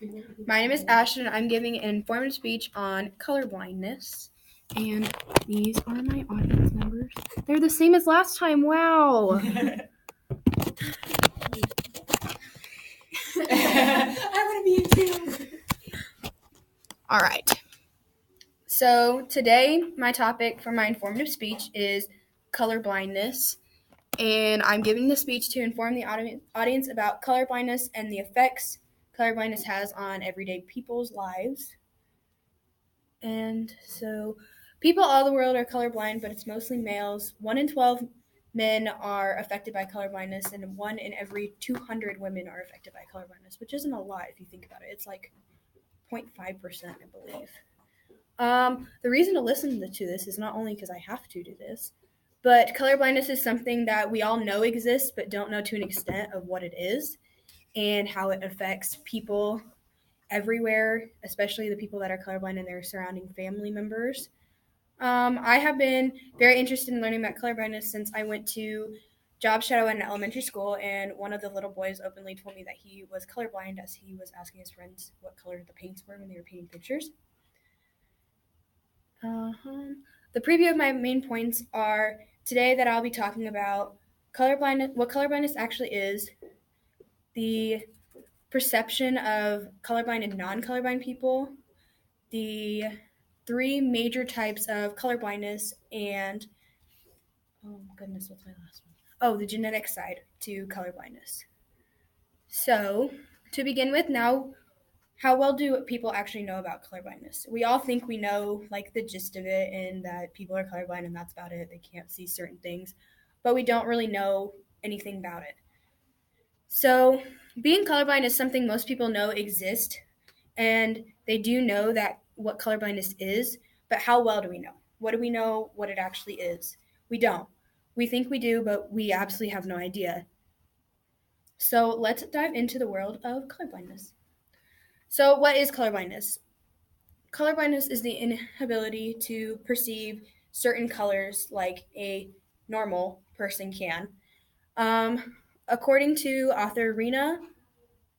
My name is Ashton, and I'm giving an informative speech on color blindness. And these are my audience members. They're the same as last time. Wow. I want to be you too. All right. So today, my topic for my informative speech is color blindness. And I'm giving the speech to inform the audience about color blindness and the effects color blindness has on everyday people's lives. And so people all over the world are colorblind, but it's mostly males. 1 in 12 men are affected by colorblindness, and 1 in every 200 women are affected by colorblindness, which isn't a lot if you think about it. It's like 0.5%, I believe. The reason to listen to this is not only because I have to do this, but colorblindness is something that we all know exists, but don't know to an extent of what it is and how it affects people everywhere, especially the people that are colorblind and their surrounding family members. I have been very interested in learning about colorblindness since I went to job shadow in elementary school, and one of the little boys openly told me that he was colorblind as he was asking his friends what color the paints were when they were painting pictures. The preview of my main points are today that I'll be talking about colorblindness, what colorblindness actually is, the perception of colorblind and non-colorblind people, the 3 major types of colorblindness, and oh goodness, what's my last one? Oh, the genetic side to colorblindness. So, to begin with, now, how well do people actually know about colorblindness? We all think we know like the gist of it and that people are colorblind and that's about it. They can't see certain things, but we don't really know anything about it. So, being colorblind is something most people know exists, and they do know that what colorblindness is, but how well do we know? What do we know what it actually is? We don't. We think we do, but we absolutely have no idea. So let's dive into the world of colorblindness. So what is colorblindness? Colorblindness is the inability to perceive certain colors like a normal person can. According to author Rena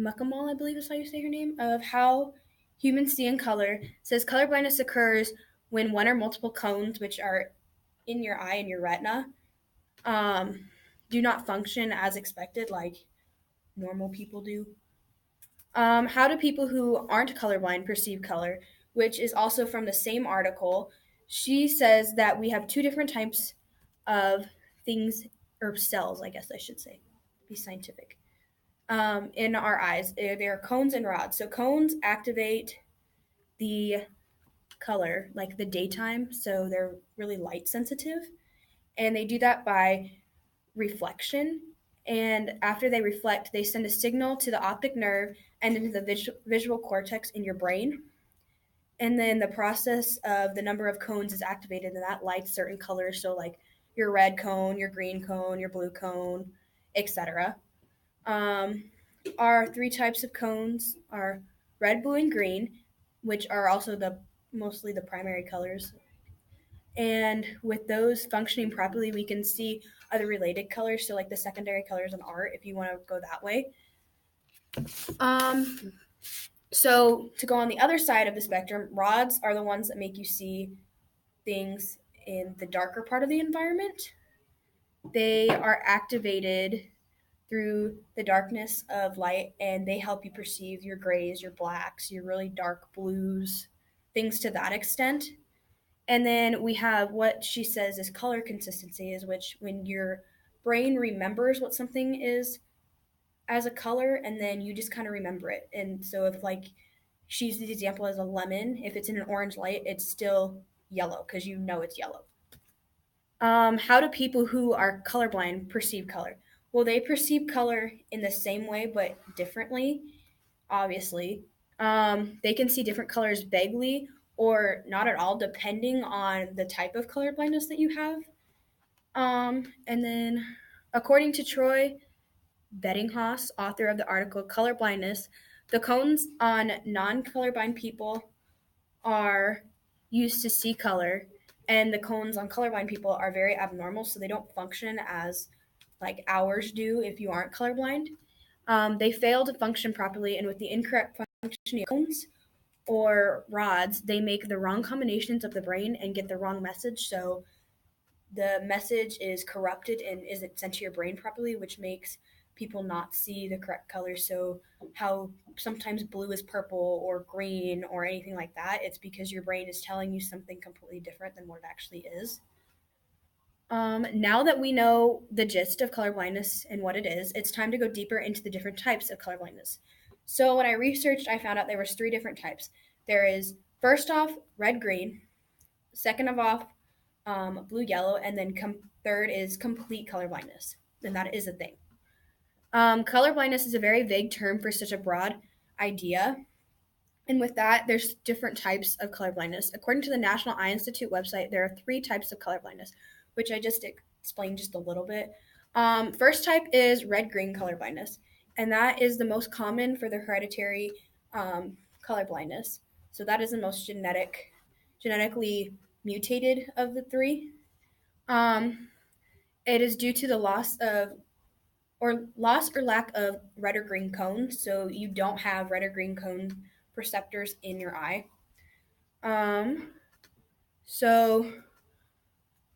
Muckamal, I believe is how you say her name, of How Humans See in Color, says colorblindness occurs when one or multiple cones, which are in your eye and your retina, do not function as expected like normal people do. How do people who aren't colorblind perceive color, which is also from the same article? She says that we have 2 different types of things, or cells, I guess I should say, be scientific. In our eyes. They are cones and rods. So cones activate the color, like the daytime, so they're really light sensitive. And they do that by reflection. And after they reflect, they send a signal to the optic nerve and into the visual cortex in your brain. And then the process of the number of cones is activated, and that lights certain colors. So, like your red cone, your green cone, your blue cone, etc. Our 3 types of cones are red, blue, and green, which are also mostly the primary colors. And with those functioning properly, we can see other related colors, so like the secondary colors in art, if you want to go that way. So to go on the other side of the spectrum, rods are the ones that make you see things in the darker part of the environment. They are activated through the darkness of light, and they help you perceive your grays, your blacks, your really dark blues, things to that extent. And then we have what she says is color consistency, is which when your brain remembers what something is as a color, and then you just kind of remember it. And so if like she used the example as a lemon, if it's in an orange light, it's still yellow because you know it's yellow. How do people who are colorblind perceive color? Well, they perceive color in the same way but differently, obviously. They can see different colors vaguely or not at all, depending on the type of color blindness that you have. And then, according to Troy Bettinghaus, author of the article Color Blindness, the cones on non-colorblind people are used to see color, and the cones on colorblind people are very abnormal, so they don't function as like ours do if you aren't colorblind. They fail to function properly, and with the incorrect cones or rods, they make the wrong combinations of the brain and get the wrong message. So the message is corrupted and isn't sent to your brain properly, which makes people not see the correct colors. So, how sometimes blue is purple or green or anything like that, it's because your brain is telling you something completely different than what it actually is. Now that we know the gist of color blindness and what it is, it's time to go deeper into the different types of color blindness. So when I researched, I found out there was three different types. There is first off red green, second of off blue yellow, and then third is complete color blindness, and that is a thing. Color blindness is a very vague term for such a broad idea. And with that, there's different types of colorblindness. According to the National Eye Institute website, there are three types of colorblindness, which I just explained just a little bit. First type is red-green colorblindness, and that is the most common for the hereditary colorblindness. So that is the most genetically mutated of the three. Um, it is due to the loss or lack of red or green cones. So you don't have red or green cone receptors in your eye. Um, so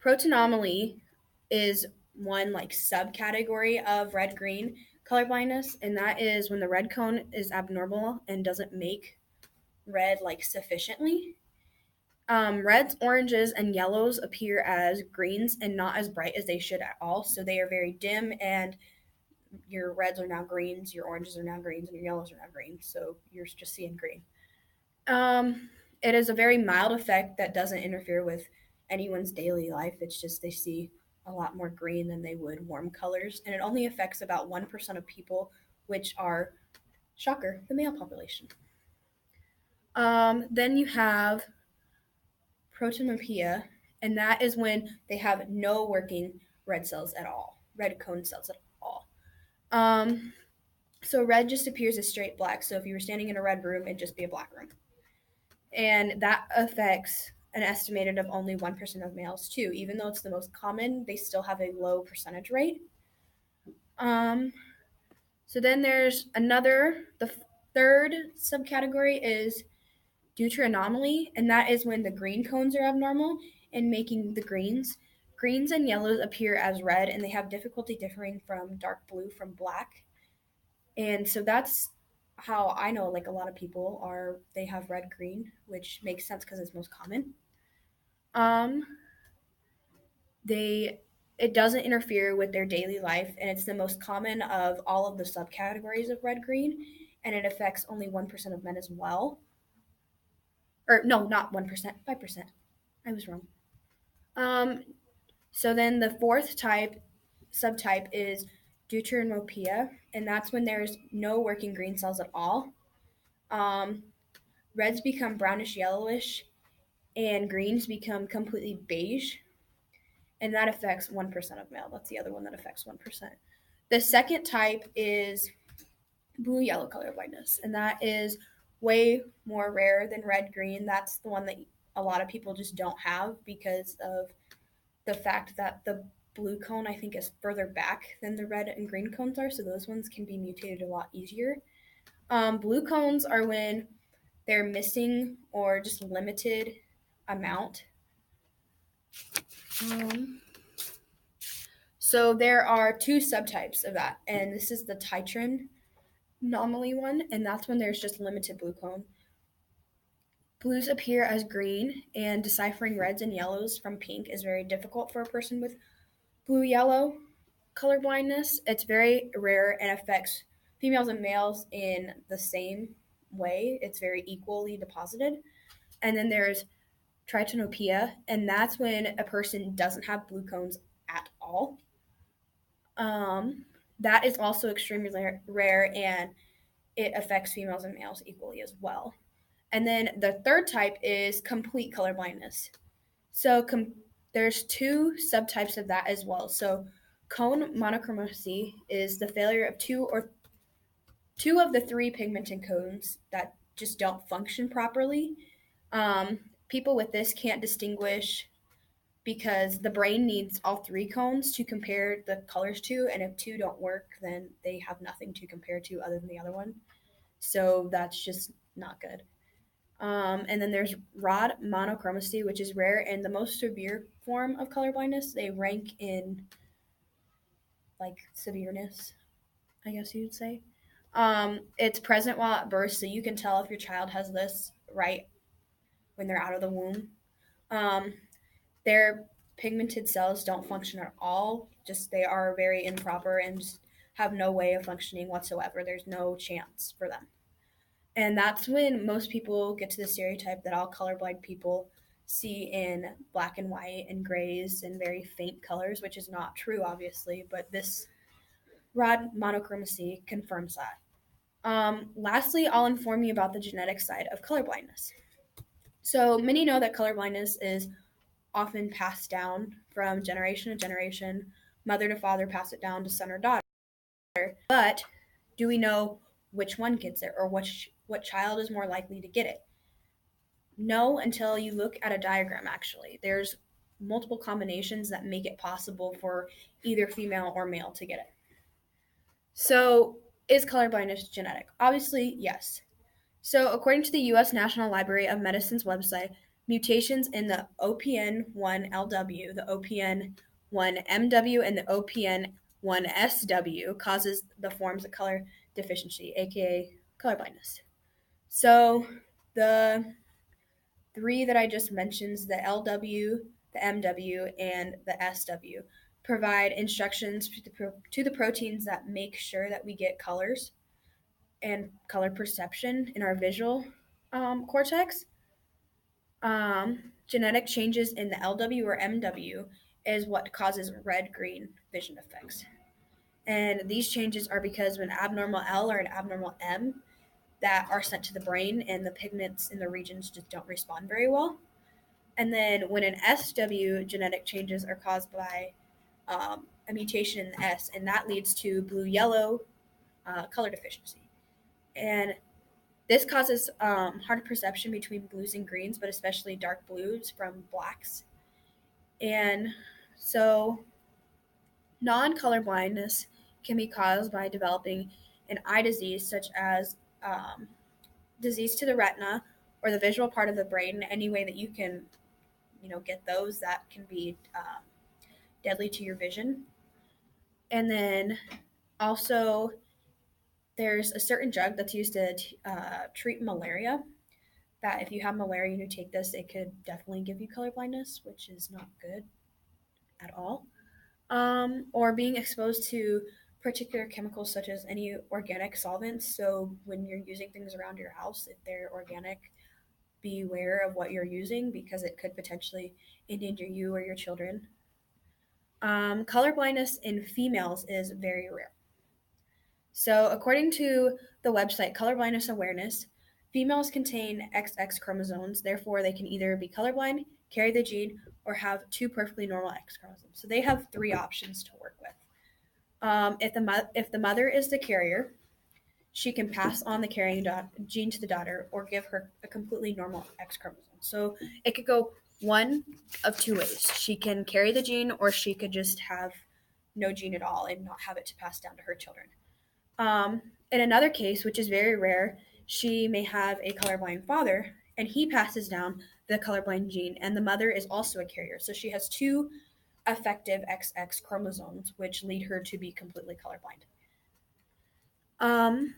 protein anomaly is one like subcategory of red green color blindness, and that is when the red cone is abnormal and doesn't make red like sufficiently. Reds, oranges, and yellows appear as greens and not as bright as they should at all. So they are very dim, and your reds are now greens, your oranges are now greens, and your yellows are now greens. So you're just seeing green. It is a very mild effect that doesn't interfere with anyone's daily life. It's just they see a lot more green than they would warm colors, and it only affects about 1% of people, which are, shocker, the male population. Then you have protanopia, and that is when they have no working red cells at all, red cone cells at all. Um, so red just appears as straight black. So if you were standing in a red room, it'd just be a black room. And that affects an estimated of only 1% of males too. Even though it's the most common, they still have a low percentage rate. Um, so then there's the third subcategory is due to anomaly, and that is when the green cones are abnormal and making the greens. Greens and yellows appear as red, and they have difficulty differing from dark blue from black. And so that's how I know like a lot of people are they have red green, which makes sense because it's most common. Um, they it doesn't interfere with their daily life, and it's the most common of all of the subcategories of red green, and it affects only 1% of men as well. Or no, not 1%, 5%. I was wrong. Um, so then the fourth subtype is deuteranopia, and that's when there's no working green cells at all. Um, Reds become brownish yellowish, and greens become completely beige, and that affects 1% of male. That's the other one that affects 1%. The second type is blue yellow color blindness, and that is way more rare than red green. That's the one that a lot of people just don't have because of the fact that the blue cone I think is further back than the red and green cones are, so those ones can be mutated a lot easier. Blue cones are when they're missing or just limited amount. Um, so there are two subtypes of that, and this is the titran anomaly one, and that's when there's just limited blue cone. Blues appear as green, and deciphering reds and yellows from pink is very difficult for a person with blue yellow color blindness. It's very rare and affects females and males in the same way. It's very equally deposited. And then there's tritanopia, and that's when a person doesn't have blue cones at all. Um, that is also extremely rare, and it affects females and males equally as well. And then the third type is complete color blindness. So there's two subtypes of that as well. So cone monochromacy is the failure of two of the three pigmented cones that just don't function properly. People with this can't distinguish because the brain needs all three cones to compare the colors to, and if two don't work, then they have nothing to compare to other than the other one. So that's just not good. And then there's rod monochromacy, which is rare and the most severe form of colorblindness. They rank in like severeness, I guess you'd say. It's present while at birth, so you can tell if your child has this right when they're out of the womb. Um, their pigmented cells don't function at all. Just they are very improper and just have no way of functioning whatsoever. There's no chance for them. And that's when most people get to the stereotype that all colorblind people see in black and white and grays and very faint colors, which is not true, obviously, but this rod monochromacy confirms that. Lastly, I'll inform you about the genetic side of colorblindness. So many know that colorblindness is often passed down from generation to generation. Mother to father pass it down to son or daughter. But do we know which one gets it or what child is more likely to get it? No, until you look at a diagram actually. There's multiple combinations that make it possible for either female or male to get it. So, is colorblindness genetic? Obviously, yes. So, according to the US National Library of Medicine's website, mutations in the OPN1LW, the OPN1MW, and the OPN1SW causes the forms of color deficiency, aka colorblindness. So, the three that I just mentioned, the LW, the MW, and the SW, provide instructions to the proteins that make sure that we get colors and color perception in our visual cortex. Genetic changes in the LW or MW is what causes red green vision effects. And these changes are because of an abnormal L or an abnormal M that are sent to the brain, and the pigments in the regions just don't respond very well. And then when an SW genetic changes are caused by a mutation in the S, and that leads to blue yellow color deficiency. And this causes hard perception between blues and greens, but especially dark blues from blacks. And so non color blindness can be caused by developing an eye disease such as disease to the retina or the visual part of the brain. Any way that you can, get those that can be deadly to your vision. And then also, there's a certain drug that's used to treat malaria. That if you have malaria and you take this, it could definitely give you color blindness, which is not good at all. Or being exposed to particular chemicals such as any organic solvents. So when you're using things around your house, if they're organic, be aware of what you're using because it could potentially endanger you or your children. Color blindness in females is very rare. So, according to the website Color Blindness Awareness, females contain XX chromosomes, therefore, they can either be colorblind, carry the gene, or have two perfectly normal X chromosomes. So, they have three options to work with. If the mother is the carrier, she can pass on the carrying gene to the daughter or give her a completely normal X chromosome. So, it could go one of two ways. She can carry the gene, or she could just have no gene at all and not have it to pass down to her children. In another case, which is very rare, she may have a colorblind father, and he passes down the colorblind gene, and the mother is also a carrier. So she has two effective XX chromosomes, which lead her to be completely colorblind. Um,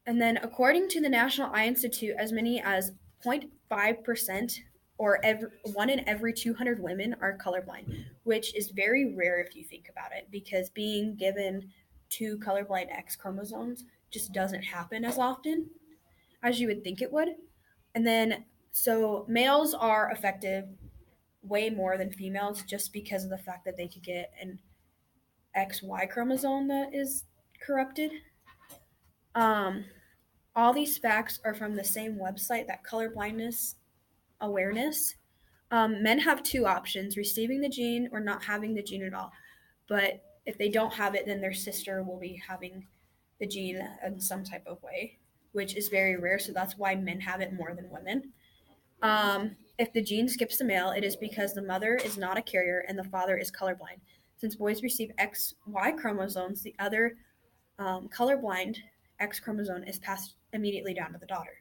and then, according to the National Eye Institute, as many as 0.5% or one in every 200 women are colorblind, which is very rare if you think about it, because being given two colorblind X chromosomes just doesn't happen as often as you would think it would. And then, so males are affected way more than females just because of the fact that they could get an XY chromosome that is corrupted. Um, all these facts are from the same website, that colorblindness awareness. Men have two options: receiving the gene or not having the gene at all. But if they don't have it, then their sister will be having the gene in some type of way, which is very rare. So that's why men have it more than women. If the gene skips the male, it is because the mother is not a carrier and the father is colorblind. Since boys receive XY chromosomes, the other colorblind X chromosome is passed immediately down to the daughter.